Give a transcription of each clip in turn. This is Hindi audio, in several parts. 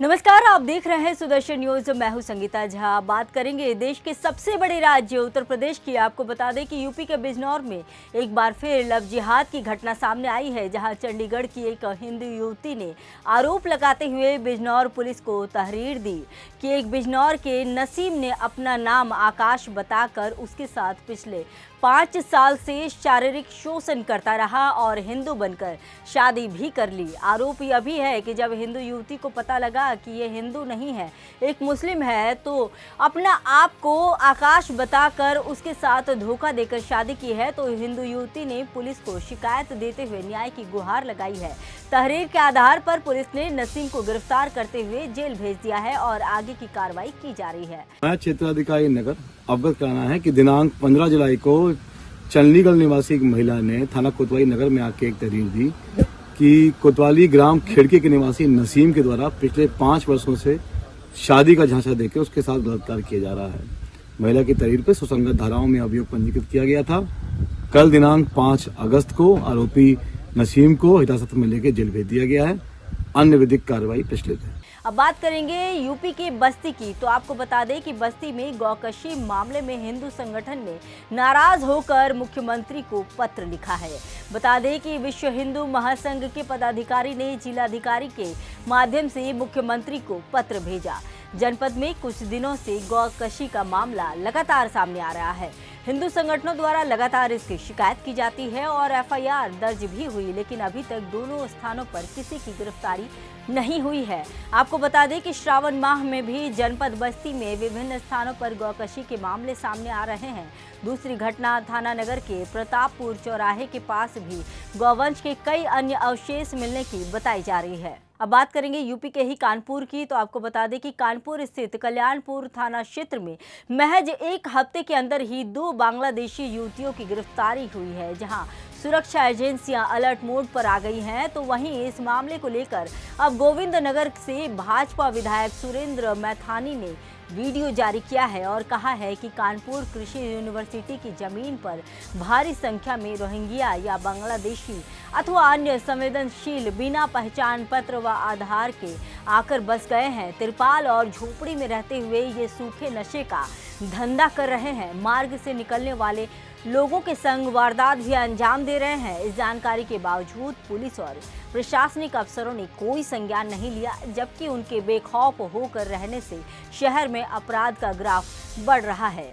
नमस्कार, आप देख रहे हैं सुदर्शन न्यूज। मैं हूं संगीता झा। बात करेंगे देश के सबसे बड़े राज्य उत्तर प्रदेश की। आपको बता दें कि यूपी के बिजनौर में एक बार फिर लव जिहाद की घटना सामने आई है, जहां चंडीगढ़ की एक हिंदू युवती ने आरोप लगाते हुए बिजनौर पुलिस को तहरीर दी कि एक बिजनौर के नसीम ने अपना नाम आकाश बताकर उसके साथ पिछले 5 साल से शारीरिक शोषण करता रहा और हिंदू बनकर शादी भी कर ली। आरोप यह भी है कि जब हिंदू युवती को पता लगा कि ये हिंदू नहीं है, एक मुस्लिम है, तो अपना आप को आकाश बताकर उसके साथ धोखा देकर शादी की है। तो हिंदू युवती ने पुलिस को शिकायत देते हुए न्याय की गुहार लगाई है। तहरीर के आधार पर पुलिस ने नसीम को गिरफ्तार करते हुए जेल भेज दिया है और आगे की कार्रवाई की जा रही है। मैं क्षेत्राधिकारी नगर अवगत कराना है कि दिनांक 15 जुलाई को चंडीगढ़ निवासी एक महिला ने थाना कोतवाली नगर में आके एक तहरीर दी कि कोतवाली ग्राम खिड़की के निवासी नसीम के द्वारा पिछले 5 वर्षों से शादी का झांसा देकर उसके साथ बलात्कार किया जा रहा है। महिला की तहरीर पर सुसंगत धाराओं में अभियोग पंजीकृत किया गया था। कल दिनांक 5 अगस्त को आरोपी नसीम को हिरासत में लेकर जेल भेज दिया गया है। अन्य विधिक कार्रवाई प्रचलित है। अब बात करेंगे यूपी के बस्ती की। तो आपको बता दें कि बस्ती में गौकशी मामले में हिंदू संगठन ने नाराज होकर मुख्यमंत्री को पत्र लिखा है। बता दें कि विश्व हिंदू महासंघ के पदाधिकारी ने जिलाधिकारी के माध्यम से मुख्यमंत्री को पत्र भेजा। जनपद में कुछ दिनों से गौकशी का मामला लगातार सामने आ रहा है। हिंदू संगठनों द्वारा लगातार इसकी शिकायत की जाती है और एफआईआर दर्ज भी हुई, लेकिन अभी तक दोनों स्थानों पर किसी की गिरफ्तारी नहीं हुई है। आपको बता दें कि श्रावण माह में भी जनपद बस्ती में विभिन्न स्थानों पर गौकशी के मामले सामने आ रहे हैं। दूसरी घटना थाना नगर के प्रतापपुर चौराहे के पास भी गौवंश के कई अन्य अवशेष मिलने की बताई जा रही है। अब बात करेंगे यूपी के ही कानपुर की। तो आपको बता दें कि कानपुर स्थित कल्याणपुर थाना क्षेत्र में महज एक हफ्ते के अंदर ही 2 बांग्लादेशी युवतियों की गिरफ्तारी हुई है, जहां सुरक्षा एजेंसियां अलर्ट मोड पर आ गई हैं। तो वहीं इस मामले को लेकर अब गोविंद नगर से भाजपा विधायक सुरेंद्र मैथानी ने वीडियो जारी किया है और कहा है कि कानपुर कृषि यूनिवर्सिटी की जमीन पर भारी संख्या में रोहिंग्या या बांग्लादेशी अथवा अन्य संवेदनशील बिना पहचान पत्र व आधार के आकर बस गए हैं। तिरपाल और झोपड़ी में रहते हुए ये सूखे नशे का धंधा कर रहे हैं। मार्ग से निकलने वाले लोगों के संग वारदात भी अंजाम दे रहे हैं। इस जानकारी के बावजूद पुलिस और प्रशासनिक अफसरों ने कोई संज्ञान नहीं लिया, जबकि उनके बेखौफ होकर रहने से शहर में अपराध का ग्राफ बढ़ रहा है।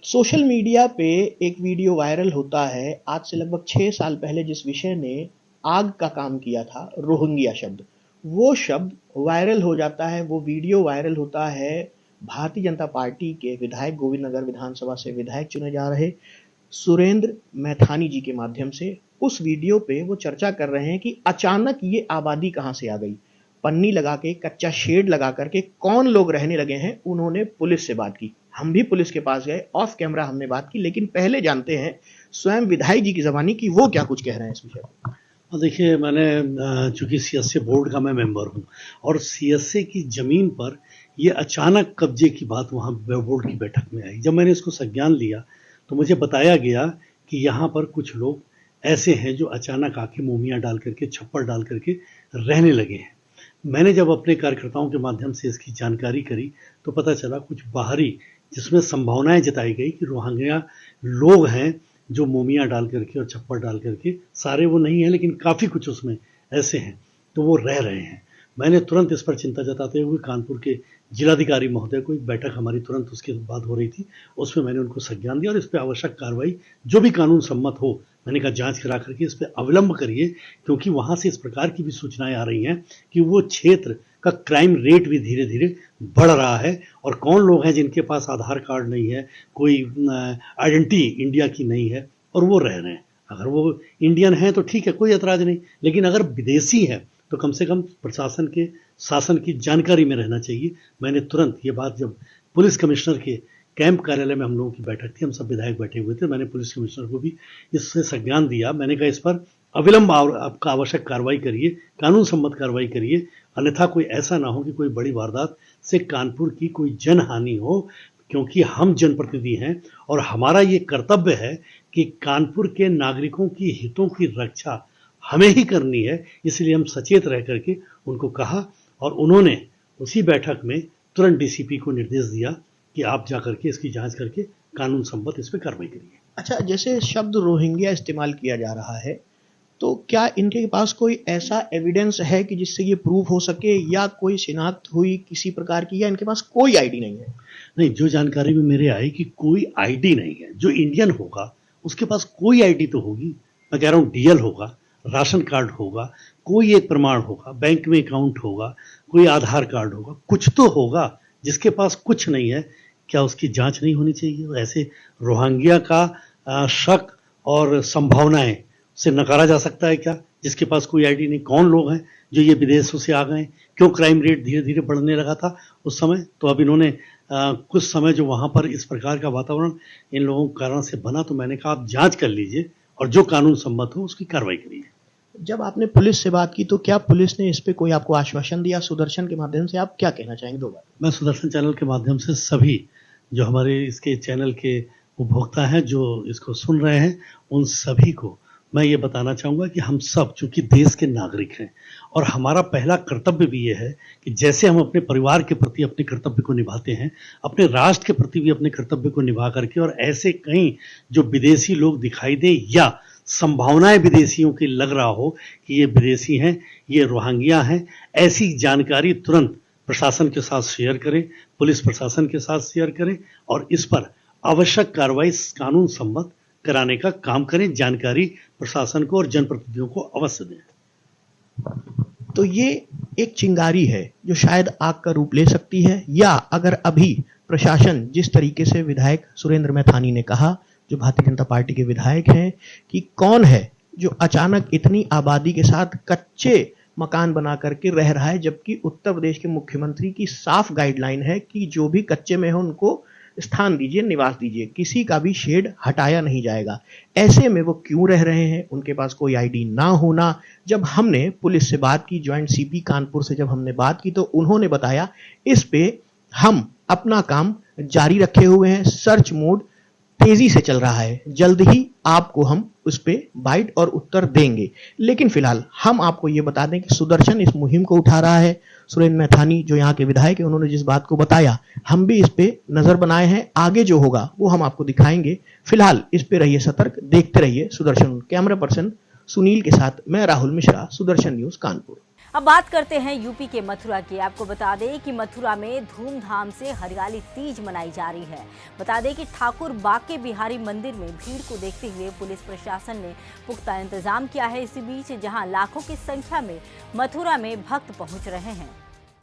सोशल मीडिया पे एक वीडियो वायरल होता है आज से लगभग 6 साल पहले, जिस विषय ने आग का काम किया था, रोहिंग्या शब्द। वो शब्द वायरल हो जाता है, वो वीडियो वायरल होता है। भारतीय जनता पार्टी के विधायक गोविंद नगर विधानसभा से विधायक चुने जा रहे सुरेंद्र मैथानी जी के माध्यम से उस वीडियो पे वो चर्चा कर रहे हैं कि अचानक ये आबादी कहां से आ गई। पन्नी लगा के, कच्चा शेड लगा करके कौन लोग रहने लगे हैं। उन्होंने पुलिस से बात की, हम भी पुलिस के पास गए, ऑफ कैमरा हमने बात की। लेकिन पहले जानते हैं स्वयं विधायक जी की ज़बानी कि वो क्या कुछ कह रहे हैं इस विषय पर। देखिए, मैंने चूंकि सीएसए बोर्ड का मैं मेंबर हूं और सीएसए की जमीन पर ये अचानक कब्जे की बात वहां बोर्ड की बैठक में आई। जब मैंने इसको संज्ञान लिया तो मुझे बताया गया कि यहाँ पर कुछ लोग ऐसे हैं जो अचानक आके मोमियाँ डाल करके, छप्पर डाल करके रहने लगे हैं। मैंने जब अपने कार्यकर्ताओं के माध्यम से इसकी जानकारी करी तो पता चला कुछ बाहरी, जिसमें संभावनाएं जताई गई कि रोहिंग्या लोग हैं जो मोमियाँ डाल करके और छप्पर डाल करके, सारे वो नहीं हैं लेकिन काफ़ी कुछ उसमें ऐसे हैं, तो वो रह रहे हैं। मैंने तुरंत इस पर चिंता जताते हुए कानपुर के जिलाधिकारी महोदय को, एक बैठक हमारी तुरंत उसके बाद हो रही थी, उसमें मैंने उनको संज्ञान दिया और इस पर आवश्यक कार्रवाई जो भी कानून सम्मत हो, मैंने कहा जांच करा करके इस पर अविलंब करिए, क्योंकि वहाँ से इस प्रकार की भी सूचनाएं आ रही हैं कि वो क्षेत्र का क्राइम रेट भी धीरे धीरे बढ़ रहा है। और कौन लोग हैं जिनके पास आधार कार्ड नहीं है, कोई आइडेंटिटी इंडिया की नहीं है और वो रह रहे हैं। अगर वो इंडियन हैं तो ठीक है, कोई ऐतराज नहीं, लेकिन अगर विदेशी है तो कम से कम प्रशासन के शासन की जानकारी में रहना चाहिए। मैंने तुरंत ये बात, जब पुलिस कमिश्नर के कैंप कार्यालय में हम लोगों की बैठक थी, हम सब विधायक बैठे हुए थे, मैंने पुलिस कमिश्नर को भी इससे संज्ञान दिया। मैंने कहा इस पर अविलंब आपका आवश्यक कार्रवाई करिए, कानून सम्मत कार्रवाई करिए, अन्यथा कोई ऐसा ना हो कि कोई बड़ी वारदात से कानपुर की कोई जनहानि हो, क्योंकि हम जनप्रतिनिधि हैं और हमारा ये कर्तव्य है कि कानपुर के नागरिकों की हितों की रक्षा हमें ही करनी है। इसलिए हम सचेत रह करके उनको कहा और उन्होंने उसी बैठक में तुरंत डीसीपी को निर्देश दिया कि आप जाकर के इसकी जांच करके कानून सम्मत इस पर कार्रवाई करिए। अच्छा, जैसे शब्द रोहिंग्या इस्तेमाल किया जा रहा है, तो क्या इनके पास कोई ऐसा एविडेंस है कि जिससे ये प्रूव हो सके, या कोई शिनाख्त हुई किसी प्रकार की, या इनके पास कोई आईडी नहीं है? नहीं, जो जानकारी में मेरे आई कि कोई आईडी नहीं है। जो इंडियन होगा उसके पास कोई आईडी तो होगी। मैं कह रहा हूँ डीएल होगा, राशन कार्ड होगा, कोई एक प्रमाण होगा, बैंक में अकाउंट होगा, कोई आधार कार्ड होगा, कुछ तो होगा। जिसके पास कुछ नहीं है, क्या उसकी जांच नहीं होनी चाहिए? ऐसे रोहिंग्या का शक और संभावनाएं से नकारा जा सकता है क्या? जिसके पास कोई आईडी नहीं। कौन लोग हैं जो ये विदेशों से आ गए? क्यों क्राइम रेट धीरे धीरे बढ़ने लगा था उस समय? तो अब इन्होंने कुछ समय जो वहां पर इस प्रकार का वातावरण इन लोगों के कारण से बना, तो मैंने कहा आप जांच कर लीजिए और जो कानून सम्मत हो उसकी कार्रवाई करिए। जब आपने पुलिस से बात की तो क्या पुलिस ने इस पे कोई आपको आश्वासन दिया? सुदर्शन के माध्यम से आप क्या कहना चाहेंगे? दो बार। मैं सुदर्शन चैनल के माध्यम से सभी जो हमारे इसके चैनल के उपभोक्ता हैं, जो इसको सुन रहे हैं, उन सभी को मैं ये बताना चाहूँगा कि हम सब चूंकि देश के नागरिक हैं और हमारा पहला कर्तव्य भी ये है कि जैसे हम अपने परिवार के प्रति अपने कर्तव्य को निभाते हैं, अपने राष्ट्र के प्रति भी अपने कर्तव्य को निभा करके, और ऐसे कहीं जो विदेशी लोग दिखाई दें या संभावनाएं विदेशियों की लग रहा हो कि ये विदेशी हैं, ये रोहिंग्या हैं, ऐसी जानकारी तुरंत प्रशासन के साथ शेयर करें, पुलिस प्रशासन के साथ शेयर करें और इस पर आवश्यक कार्रवाई कानून सम्मत कराने का काम करें। जानकारी प्रशासन को और जनप्रतिनिधियों को अवश्य दें। तो ये एक चिंगारी है जो शायद आग का रूप ले सकती है, या अगर अभी प्रशासन जिस तरीके से विधायक सुरेंद्र मैथानी ने कहा, जो भारतीय जनता पार्टी के विधायक हैं, कि कौन है जो अचानक इतनी आबादी के साथ कच्चे मकान बना करके रह रहा है, जबकि उत्तर प्रदेश के मुख्यमंत्री की साफ गाइडलाइन है कि जो भी कच्चे में हो उनको स्थान दीजिए, निवास दीजिए, किसी का भी शेड हटाया नहीं जाएगा। ऐसे में वो क्यों रह रहे हैं? उनके पास कोई आईडी ना होना। जब हमने पुलिस से बात की, ज्वाइंट सीपी कानपुर से जब हमने बात की, तो उन्होंने बताया इस पे हम अपना काम जारी रखे हुए हैं, सर्च मोड तेजी से चल रहा है, जल्द ही आपको हम उस पे बाइट और उत्तर देंगे। लेकिन फिलहाल हम आपको ये बता दें कि सुदर्शन इस मुहिम को उठा रहा है। सुरेंद्र मैथानी जो यहाँ के विधायक है, उन्होंने जिस बात को बताया, हम भी इस पे नजर बनाए हैं। आगे जो होगा वो हम आपको दिखाएंगे। फिलहाल इस पे रहिए सतर्क, देखते रहिए सुदर्शन। कैमरा पर्सन सुनील के साथ मैं राहुल मिश्रा, सुदर्शन न्यूज कानपुर। अब बात करते हैं यूपी के मथुरा की। आपको बता दें कि मथुरा में धूमधाम से हरियाली तीज मनाई जा रही है। बता दें कि ठाकुर बाके बिहारी मंदिर में भीड़ को देखते हुए पुलिस प्रशासन ने पुख्ता इंतजाम किया है। इसी बीच जहां लाखों की संख्या में मथुरा में भक्त पहुंच रहे हैं।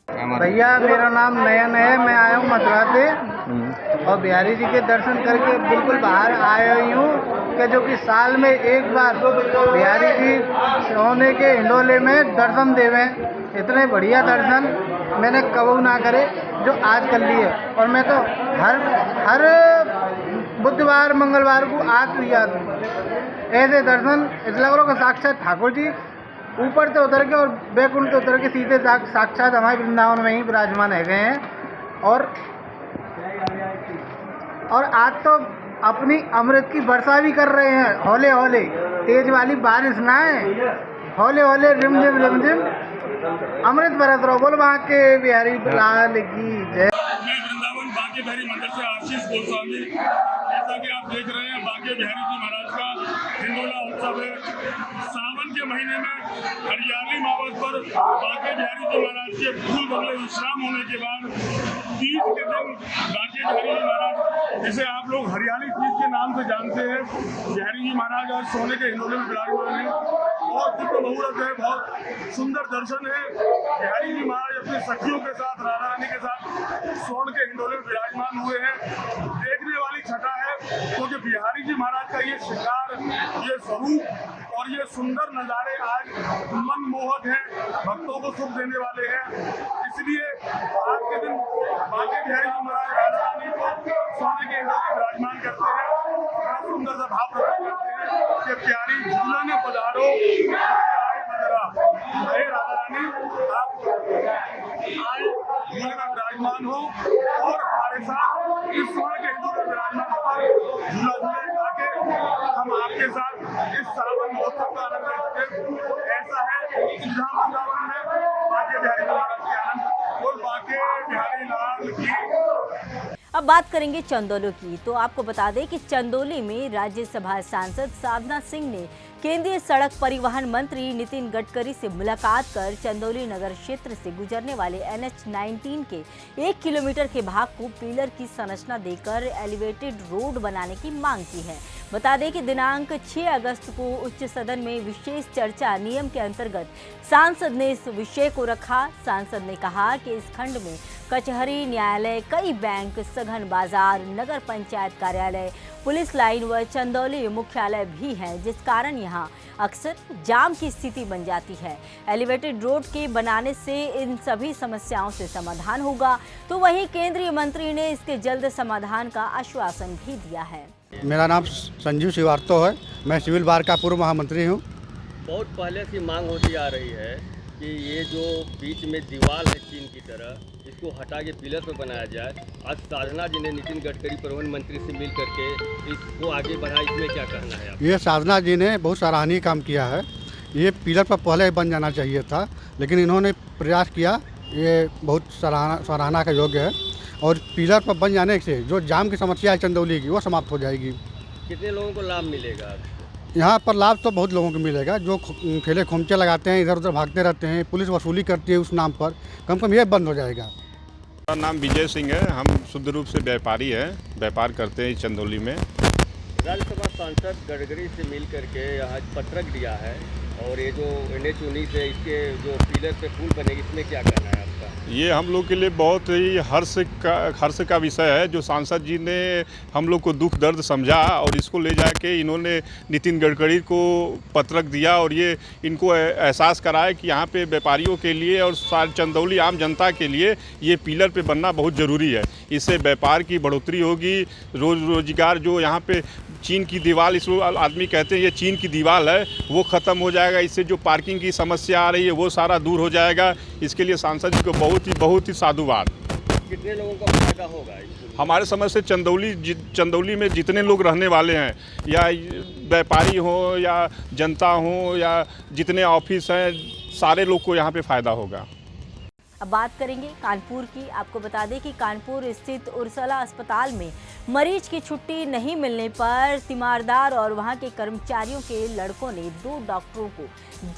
भैया, मेरा नाम नयन है, मैं आया हूँ मथुरा से और बिहारी जी के दर्शन करके बिल्कुल बाहर आया ही हूँ कि जो कि साल में एक बार बिहारी जी सोने के हिंडोले में दर्शन देवे। इतने बढ़िया दर्शन मैंने कबू ना करे जो आज कर लिए। और मैं तो हर बुधवार मंगलवार को आज लिया ऐसे दर्शन। इस लग रहा साक्षात ठाकुर जी ऊपर से उतर के और बैकुंठ से उतर के सीधे साक्षात हमारे वृंदावन में ही विराजमान है गए हैं। और आज तो अपनी अमृत की वर्षा भी कर रहे हैं। हौले हौले, तेज वाली बारिश ना है, हौले हौले रिमझिम रिमझिम अमृत बरस रहा। बोल वहाँ के बिहारी लाल की जय। मैं वृंदावन बांके बिहारी मंदिर से आशीष गोस्वामी। जैसा कि आप देख रहे हैं, बांके बिहारी जी महाराज का हिंडोला उत्सव है। सावन के महीने में हरियाली मावत पर बांके बिहारी जी महाराज के फूल बगले विश्राम होने के बाद तीज के दिन बांके बिहारी जी महाराज, जिसे आप लोग हरियाली तीज के नाम से जानते हैं, बिहारी जी महाराज आज सोने के हिंडोले में विराजमान है। बहुत दिव्य मुहूर्त है, बहुत सुंदर दर्शन है। बिहारी जी महाराज अपने सखियों के साथ, राधा रानी के साथ स्वर्ण के हिंडोले में विराजमान हुए हैं। देखने वाली छटा है, क्योंकि बिहारी जी महाराज का ये श्रृंगार, ये स्वरूप और ये सुंदर नज़ारे आज मनमोहक हैं, भक्तों को सुख देने वाले हैं। इसलिए आज के दिन बांके बिहारी जी महाराज राधा रानी को सोने के हिंडोले में विराजमान करते हैं। बड़ा सुंदर सा भाव प्रकट करते हैं कि प्यारी झूला ने पधारो हे राधा रानी, आप आए झूले में विराजमान हो और हमारे साथ इस स्वर्ण के हिंडोले में विराजमान होकर झूला झूले आके हम आपके साथ इस सावन महोत्सव का आनंद ले सके। ऐसा है वृंदावन में बांके बिहारी जी महाराज के आनंद। बांके बिहारी लाल की। अब बात करेंगे चंदौली की। तो आपको बता दें कि चंदौली में राज्यसभा सांसद साधना सिंह ने केंद्रीय सड़क परिवहन मंत्री नितिन गडकरी से मुलाकात कर चंदौली नगर क्षेत्र से गुजरने वाले NH-19 के 1 किलोमीटर के भाग को पिलर की संरचना देकर एलिवेटेड रोड बनाने की मांग की है। बता दें कि दिनांक 6 अगस्त को उच्च सदन में विशेष चर्चा नियम के अंतर्गत सांसद ने इस विषय को रखा। सांसद ने कहा कि इस खंड में कचहरी, न्यायालय, कई बैंक, सघन बाजार, नगर पंचायत कार्यालय, पुलिस लाइन व चंदौली मुख्यालय भी हैं, जिस कारण यहाँ अक्सर जाम की स्थिति बन जाती है। एलिवेटेड रोड के बनाने से इन सभी समस्याओं से समाधान होगा। तो वहीं केंद्रीय मंत्री ने इसके जल्द समाधान का आश्वासन भी दिया है। मेरा नाम संजीव श्रीवास्तव है। मैं सिविल बार का पूर्व महामंत्री हूँ। बहुत पहले से मांग होती आ रही है कि ये जो बीच में दीवार है चीन की तरह, इसको हटा के पिलर पर बनाया जाए। आज साधना जी ने नितिन गडकरी परिवहन मंत्री से मिल करके इसको आगे बढ़ा, इसमें क्या कहना है आप? ये साधना जी ने बहुत सराहनीय काम किया है। ये पिलर पर पहले बन जाना चाहिए था, लेकिन इन्होंने प्रयास किया। ये बहुत सराहना का योग्य है। और पिलर पर बन जाने से जो जाम की समस्या है चंदौली की, वो समाप्त हो जाएगी। कितने लोगों को लाभ मिलेगा? यहाँ पर लाभ तो बहुत लोगों को मिलेगा। जो ठेले खोमचे लगाते हैं, इधर उधर भागते रहते हैं, पुलिस वसूली करती है उस नाम पर, कम से कम ये बंद हो जाएगा। मेरा नाम विजय सिंह है। हम शुद्ध रूप से व्यापारी हैं, व्यापार करते हैं चंदौली में। राज्यसभा सांसद गडकरी से मिल करके यहाँ पत्रक दिया है, और ये जो NH-19 है, इसके जो पिलर पे पुल बनेगी, इसमें क्या कहना है आपका? ये हम लोग के लिए बहुत ही हर्ष का विषय है। जो सांसद जी ने हम लोग को दुख दर्द समझा और इसको ले जाके इन्होंने नितिन गडकरी को पत्रक दिया, और ये इनको एहसास कराया कि यहाँ पे व्यापारियों के लिए और चंदौली आम जनता के लिए ये पिलर पे बनना बहुत ज़रूरी है। इससे व्यापार की बढ़ोतरी होगी, रोजगार जो यहाँ पे चीन की दीवार, इसको आदमी कहते हैं ये चीन की दीवार है, वो ख़त्म हो जाएगा। इससे जो पार्किंग की समस्या आ रही है वो सारा दूर हो जाएगा। इसके लिए सांसद जी को बहुत ही साधुवाद। कितने लोगों को फायदा होगा? हमारे समझ से चंदौली में जितने लोग रहने वाले हैं, या व्यापारी हो या जनता हो या जितने ऑफिस हैं, सारे लोग को यहाँ पे फ़ायदा होगा। अब बात करेंगे कानपुर की। आपको बता दें कि कानपुर स्थित उर्सला अस्पताल में मरीज की छुट्टी नहीं मिलने पर तीमारदार और वहां के कर्मचारियों के लड़कों ने 2 डॉक्टरों को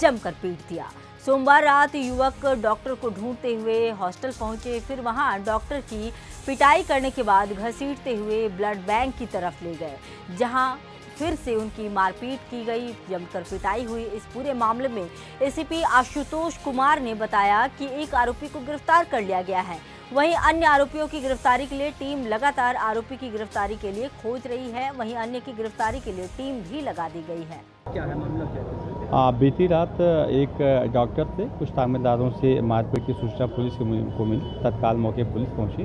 जमकर पीट दिया। सोमवार रात युवक डॉक्टर को ढूंढते हुए हॉस्टल पहुंचे, फिर वहां डॉक्टर की पिटाई करने के बाद घसीटते हुए ब्लड बैंक की तरफ ले गए, जहां फिर से उनकी मारपीट की गई, जमकर पिटाई हुई। इस पूरे मामले में ACP आशुतोष कुमार ने बताया कि एक आरोपी को गिरफ्तार कर लिया गया है। वहीं अन्य आरोपियों की गिरफ्तारी के लिए टीम लगातार आरोपी की गिरफ्तारी के लिए खोज रही है। वहीं अन्य की गिरफ्तारी के लिए टीम भी लगा दी गई है। क्या है मामला, क्या है? बीती रात एक डॉक्टर से कुछ तामेदारों से मारपीट की सूचना पुलिस को मिली। तत्काल मौके पुलिस पहुंची।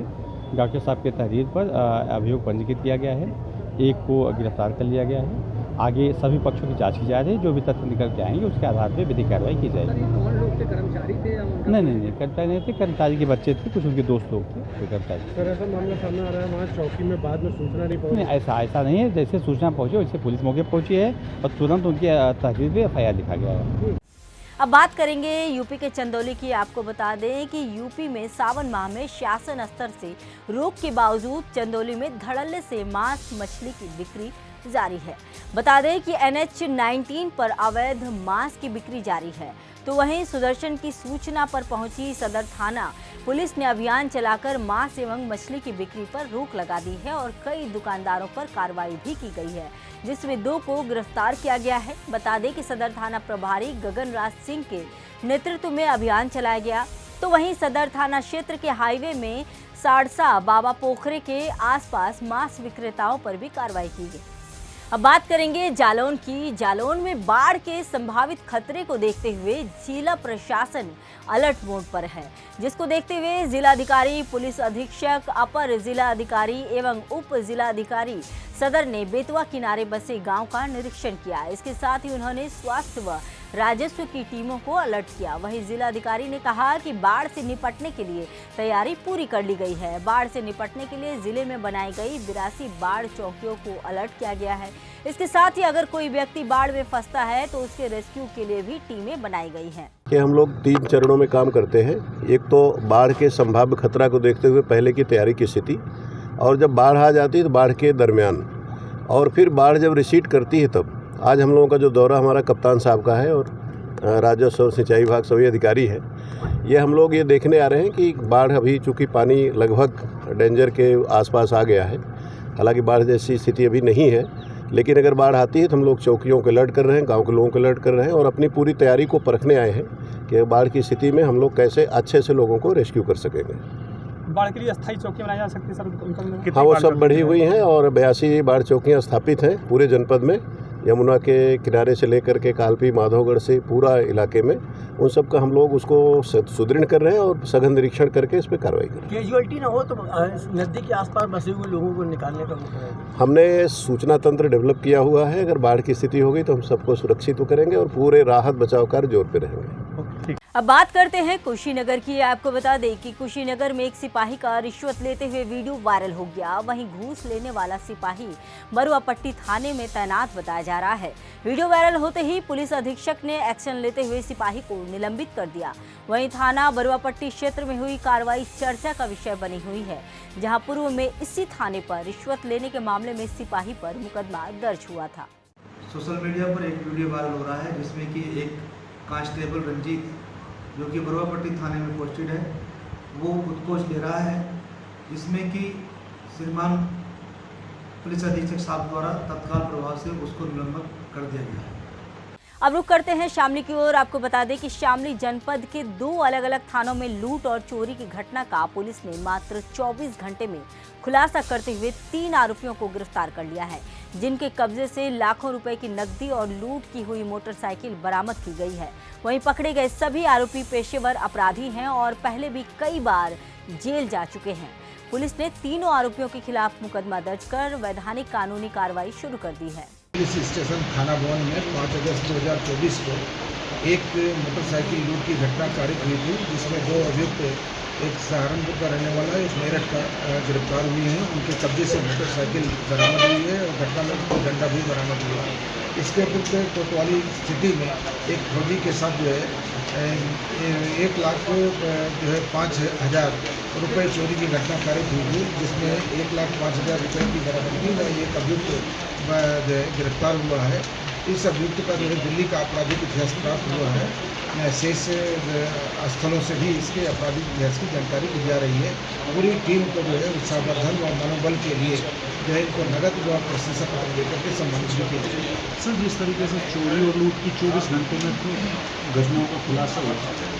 डॉक्टर साहब के तहरीर पर अभियोग पंजीकृत किया गया है। एक को गिरफ्तार कर लिया गया है। आगे सभी पक्षों की जांच की जा रही है। जो भी तथ्य निकल के आएंगे उसके आधार पर विधिक कार्रवाई की जाएगी। कौन लोग थे? कर्मचारी थे या नहीं, कर्मचारी नहीं थे। कर्मचारी के बच्चे थे, कुछ उनके दोस्त लोग थे। कोई कर्मचारी। सर, ऐसा मामला सामने आ रहा है, वहाँ चौकी में बाद में सूचना नहीं पहुंची? नहीं, ऐसा नहीं है। जैसे सूचना पहुंची वैसे पुलिस मौके पहुंची है और तुरंत उनकी तहरीर पर FIR लिखा गया है। अब बात करेंगे यूपी के चंदौली की। आपको बता दें कि यूपी में सावन माह में शासन स्तर से रोक के बावजूद चंदौली में धड़ल्ले से मांस मछली की बिक्री जारी है। बता दें कि NH-19 पर अवैध मांस की बिक्री जारी है। तो वहीं सुदर्शन की सूचना पर पहुंची सदर थाना पुलिस ने अभियान चलाकर मांस एवं मछली की बिक्री पर रोक लगा दी है और कई दुकानदारों पर कार्रवाई भी की गई है, जिसमें 2 को गिरफ्तार किया गया है। बता दें कि सदर थाना प्रभारी गगन राज सिंह के नेतृत्व में अभियान चलाया गया। तो वहीं सदर थाना क्षेत्र के हाईवे में साड़सा बाबा पोखरे के आसपास मांस विक्रेताओं पर भी कार्रवाई की गई। अब बात करेंगे जालौन की। जालौन में बाढ़ के संभावित खतरे को देखते हुए जिला प्रशासन अलर्ट मोड पर है, जिसको देखते हुए जिलाधिकारी, पुलिस अधीक्षक, अपर जिलाधिकारी एवं उप जिलाधिकारी सदर ने बेतवा किनारे बसे गांव का निरीक्षण किया। इसके साथ ही उन्होंने स्वास्थ्य व राजस्व की टीमों को अलर्ट किया। वहीं जिलाधिकारी ने कहा कि बाढ़ से निपटने के लिए तैयारी पूरी कर ली गई है। बाढ़ से निपटने के लिए जिले में बनाई गई 82 बाढ़ चौकियों को अलर्ट किया गया है। इसके साथ ही अगर कोई व्यक्ति बाढ़ में फंसता है तो उसके रेस्क्यू के लिए भी टीमें बनाई गई हैं। कि हम लोग 3 चरणों में काम करते हैं। एक तो बाढ़ के संभाव्य खतरा को देखते हुए पहले की तैयारी की स्थिति, और जब बाढ़ आ जाती है तो बाढ़ के दरमियान, और फिर बाढ़ जब रिसीड करती है तब। आज हम लोगों का जो दौरा हमारा कप्तान साहब का है और राजस्व और सिंचाई विभाग सभी अधिकारी हैं, ये हम लोग ये देखने आ रहे हैं कि बाढ़ अभी चूँकि पानी लगभग डेंजर के आसपास आ गया है, हालांकि बाढ़ जैसी स्थिति अभी नहीं है, लेकिन अगर बाढ़ आती है तो हम लोग चौकियों को अलर्ट कर रहे हैं, गांव के लोगों को अलर्ट कर रहे हैं और अपनी पूरी तैयारी को परखने आए हैं कि बाढ़ की स्थिति में हम लोग कैसे अच्छे से लोगों को रेस्क्यू कर सकेंगे। बाढ़ के लिए अस्थायी चौकी बनाई जा सकती है सर? हाँ, वो सब बढ़ी हुई हैं और 82 बाढ़ चौकियाँ स्थापित हैं पूरे जनपद में। यमुना के किनारे से लेकर के कालपी, माधवगढ़ से पूरा इलाके में उन सब का हम लोग उसको सुदृढ़ कर रहे हैं और सघन निरीक्षण करके इस पर कार्रवाई कर रहे हैं। कैजुअल्टी ना हो तो नज़दीक के आसपास बसे हुए लोगों को निकालने का हमने सूचना तंत्र डेवलप किया हुआ है। अगर बाढ़ की स्थिति होगी तो हम सबको सुरक्षित करेंगे और पूरे राहत बचाव कार्य जोर पे रहेंगे। अब बात करते हैं कुशीनगर की। आपको बता दें कि कुशीनगर में एक सिपाही का रिश्वत लेते हुए वीडियो वायरल हो गया। वहीं घूस लेने वाला सिपाही बरुआपट्टी थाने में तैनात बताया जा रहा है। वीडियो वायरल होते ही पुलिस अधीक्षक ने एक्शन लेते हुए सिपाही को निलंबित कर दिया। वहीं थाना बरुआपट्टी क्षेत्र में हुई कार्रवाई चर्चा का विषय बनी हुई है, जहां पूर्व में इसी थाने पर रिश्वत लेने के मामले में सिपाही पर मुकदमा दर्ज हुआ था। सोशल मीडिया पर एक वीडियो वायरल हो रहा है जिसमें कि एक कांस्टेबल रंजीत, जो कि बरुआपट्टी थाने में पोस्टेड है, वो उत्कोच ले रहा है, जिसमें कि श्रीमान पुलिस अधीक्षक साहब द्वारा तत्काल प्रभाव से उसको निलंबित कर दिया गया है। अब रुक करते हैं शामली की ओर। आपको बता दें कि शामली जनपद के 2 अलग अलग थानों में लूट और चोरी की घटना का पुलिस ने मात्र 24 घंटे में खुलासा करते हुए 3 आरोपियों को गिरफ्तार कर लिया है, जिनके कब्जे से लाखों रुपए की नकदी और लूट की हुई मोटरसाइकिल बरामद की गई है। वहीं पकड़े गए सभी आरोपी पेशेवर अपराधी हैं और पहले भी कई बार जेल जा चुके हैं। पुलिस ने तीनों आरोपियों के खिलाफ मुकदमा दर्ज कर वैधानिक कानूनी कार्रवाई शुरू कर दी है। पुलिस स्टेशन थाना भवन में 5 अगस्त 2024 को एक मोटरसाइकिल लूट की घटना कारित हुई थी, जिसमें 2 अभियुक्त, एक सहारनपुर का रहने वाला है, एक मेरठ का, गिरफ्तार हुए हैं। उनके कब्जे से मोटरसाइकिल बरामद हुई है और घटना में कोई डंडा भी बरामद हुआ है। इसके पूर्व कोतवाली स्थिति में एक फौजी के साथ जो है 1,05,000 रुपये चोरी की घटना कारित हुई थी, जिसमें 1,05,000 रुपये की बरामदगी में एक अभियुक्त गिरफ्तार हुआ है। इस अभियुक्त का जो है दिल्ली का आपराधिक इतिहास प्राप्त हुआ है। शेष स्थलों से भी इसके आपराधिक इतिहास की जानकारी दी जा रही है। पूरी टीम को जो है उत्साहवर्धन व मनोबल के लिए जो है इनको नगद व प्रशंसा पत्र देकर के सम्मानित किया गया। सर, जिस तरीके से चोरी और लूट की 24 घंटे में घटनाओं का खुलासा हुआ,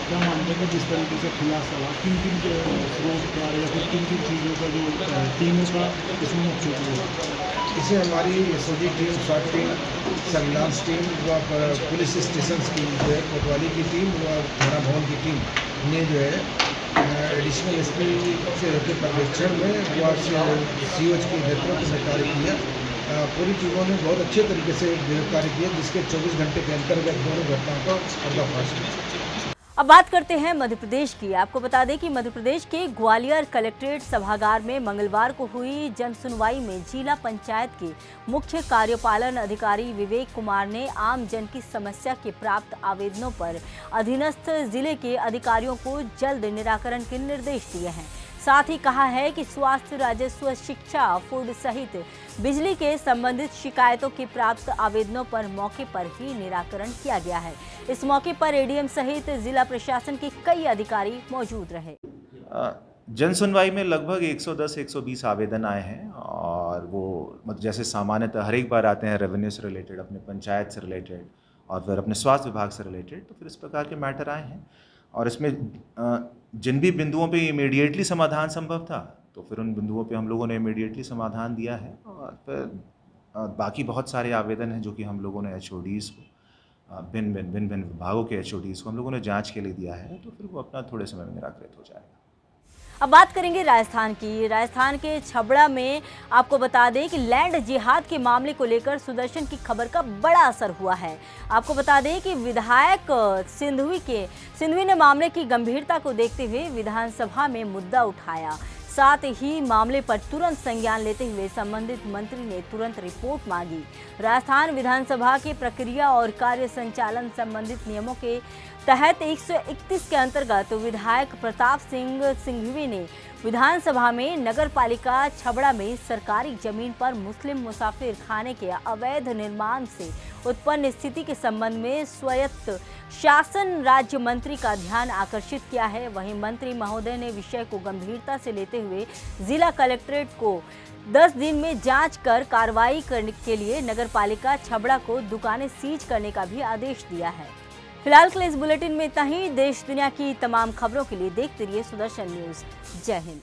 क्या मानते हैं जिस तरीके से खुलासा हुआ, किन स्रोत का या फिर किन चीज़ों का जो टीमों का इसमें उपयोग हुआ? इसे हमारी एसओजी टीम, स्वाट टीम, सर्विलांस टीम व पुलिस स्टेशन की जो है कोतवाली की टीम व थाना भवन की टीम ने जो है एडिशनल एसपी के पर्यवेक्षण में व सीओज के नेतृत्व में कार्य किया। पूरी टीमों ने बहुत अच्छे तरीके से गिरफ्तारी किया, जिसके 24 घंटे के अंतर्गत दोनों घटनाओं का पर्दाफाश किया। अब बात करते हैं मध्य प्रदेश की। आपको बता दें कि मध्य प्रदेश के ग्वालियर कलेक्ट्रेट सभागार में मंगलवार को हुई जन सुनवाई में जिला पंचायत के मुख्य कार्यपालन अधिकारी विवेक कुमार ने आम जन की समस्या के प्राप्त आवेदनों पर अधीनस्थ जिले के अधिकारियों को जल्द निराकरण के निर्देश दिए हैं। साथ ही कहा है कि स्वास्थ्य, राजस्व, शिक्षा, फूड सहित बिजली के संबंधित शिकायतों के प्राप्त आवेदनों पर मौके पर ही निराकरण किया गया है। इस मौके पर एडीएम सहित जिला प्रशासन के कई अधिकारी मौजूद रहे। जन सुनवाई में लगभग 110-120 आवेदन आए हैं और वो जैसे सामान्यतः हर एक बार आते हैं रेवेन्यू से रिलेटेड, अपने पंचायत से रिलेटेड और फिर अपने स्वास्थ्य विभाग से रिलेटेड, तो फिर इस प्रकार के मैटर आए हैं। और इसमें जिन भी बिंदुओं पे इमीडिएटली समाधान संभव था तो फिर उन बिंदुओं पे हम लोगों ने इमीडिएटली समाधान दिया है। और फिर बाकी बहुत सारे आवेदन हैं जो कि हम लोगों ने एचओडीज़ को भिन्न विभागों के एचओडीज़ को हम लोगों ने जांच के लिए दिया है, तो फिर वो अपना थोड़े समय में निराकृत हो जाएगा। अब बात करेंगे राजस्थान की। राजस्थान के छबड़ा में आपको बता दें कि लैंड जिहाद के मामले को लेकर सुदर्शन की खबर का बड़ा असर हुआ है। आपको बता दें कि विधायक सिंधवी ने मामले की गंभीरता को देखते हुए विधानसभा में मुद्दा उठाया। साथ ही मामले पर तुरंत संज्ञान लेते हुए संबंधित मंत्री ने तुरंत रिपोर्ट मांगी। राजस्थान विधानसभा की प्रक्रिया और कार्य संचालन संबंधित नियमों के तहत 131 के अंतर्गत विधायक प्रताप सिंह सिंघवी ने विधानसभा में नगर पालिका छबड़ा में सरकारी जमीन पर मुस्लिम मुसाफिर खाने के अवैध निर्माण से उत्पन्न स्थिति के संबंध में स्वायत्त शासन राज्य मंत्री का ध्यान आकर्षित किया है। वहीं मंत्री महोदय ने विषय को गंभीरता से लेते हुए जिला कलेक्ट्रेट को 10 दिन में जांच कर कार्रवाई करने के लिए नगर पालिका छबड़ा को दुकानें सीज करने का भी आदेश दिया है। फिलहाल के लिए इस बुलेटिन में इतना ही। देश दुनिया की तमाम खबरों के लिए देखते रहिए सुदर्शन न्यूज। जय हिंद।